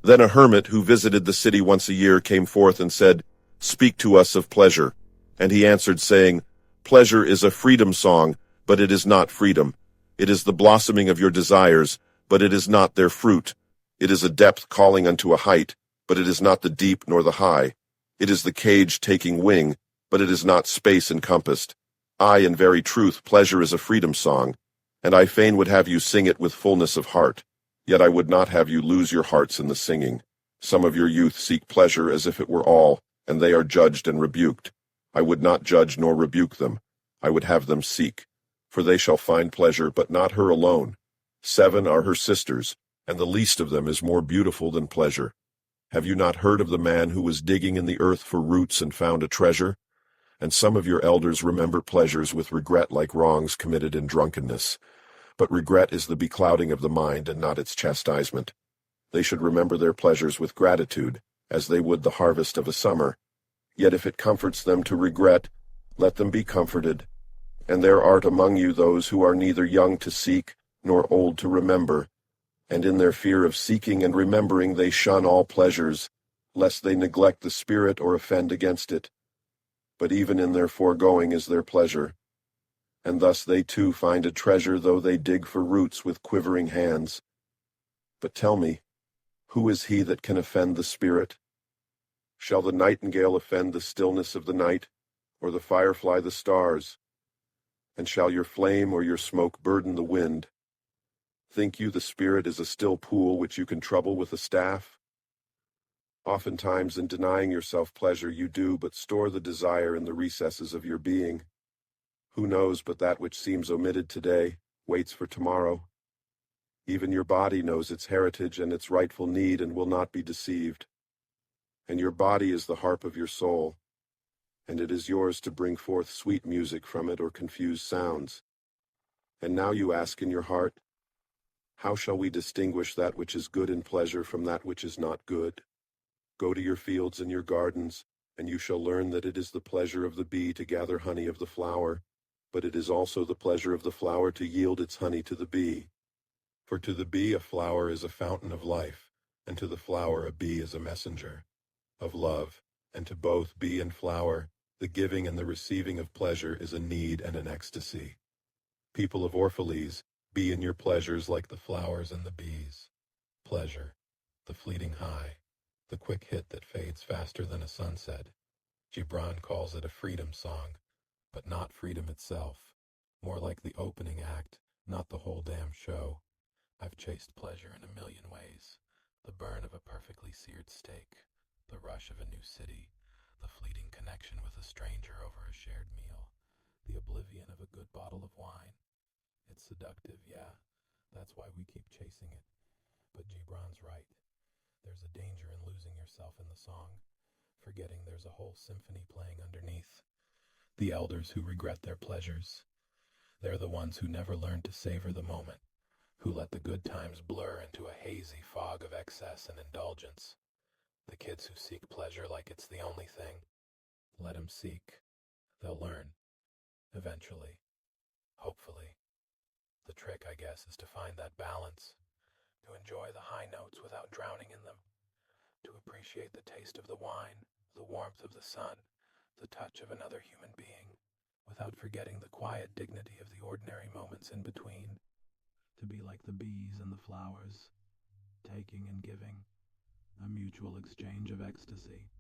Then a hermit who visited the city once a year came forth and said, "Speak to us of pleasure." And he answered, saying, "Pleasure is a freedom song, but it is not freedom. It is the blossoming of your desires, but it is not their fruit. It is a depth calling unto a height, but it is not the deep nor the high. It is the cage taking wing, but it is not space encompassed. Aye, in very truth, pleasure is a freedom song, and I fain would have you sing it with fullness of heart. Yet I would not have you lose your hearts in the singing. Some of your youth seek pleasure as if it were all, and they are judged and rebuked. I would not judge nor rebuke them. I would have them seek. For they shall find pleasure, but not her alone. 7 are her sisters, and the least of them is more beautiful than pleasure. Have you not heard of the man who was digging in the earth for roots and found a treasure? And some of your elders remember pleasures with regret like wrongs committed in drunkenness. But regret is the beclouding of the mind and not its chastisement. They should remember their pleasures with gratitude, as they would the harvest of a summer. Yet if it comforts them to regret, let them be comforted. And there art among you those who are neither young to seek, nor old to remember. And in their fear of seeking and remembering they shun all pleasures, lest they neglect the Spirit or offend against it. But even in their foregoing is their pleasure. And thus they too find a treasure, though they dig for roots with quivering hands. But tell me, who is he that can offend the Spirit? Shall the nightingale offend the stillness of the night, or the firefly the stars? And shall your flame or your smoke burden the wind? Think you the Spirit is a still pool which you can trouble with a staff? Oftentimes in denying yourself pleasure you do but store the desire in the recesses of your being. Who knows but that which seems omitted today waits for tomorrow? Even your body knows its heritage and its rightful need and will not be deceived. And your body is the harp of your soul, and it is yours to bring forth sweet music from it or confuse sounds. And now you ask in your heart, how shall we distinguish that which is good in pleasure from that which is not good? Go to your fields and your gardens, and you shall learn that it is the pleasure of the bee to gather honey of the flower, but it is also the pleasure of the flower to yield its honey to the bee. For to the bee a flower is a fountain of life, and to the flower a bee is a messenger of love, and to both bee and flower, the giving and the receiving of pleasure is a need and an ecstasy. People of Orphalese, be in your pleasures like the flowers and the bees. Pleasure, the fleeting high, the quick hit that fades faster than a sunset. Gibran calls it a freedom song, but not freedom itself, more like the opening act, not the whole damn show. I've chased pleasure in a million ways. The burn of a perfectly seared steak, the rush of a new city, the fleeting connection with a stranger over a shared meal, the oblivion of a good bottle of wine. It's seductive, yeah. That's why we keep chasing it. But Gibran's right. There's a danger in losing yourself in the song, forgetting there's a whole symphony playing underneath. The elders who regret their pleasures. They're the ones who never learned to savor the moment, who let the good times blur into a hazy fog of excess and indulgence. The kids who seek pleasure like it's the only thing. Let them seek. They'll learn. Eventually. Hopefully. The trick, I guess, is to find that balance. To enjoy the high notes without drowning in them. To appreciate the taste of the wine, the warmth of the sun, the touch of another human being, without forgetting the quiet dignity of the ordinary moments in between. To be like the bees and the flowers, taking and giving, a mutual exchange of ecstasy.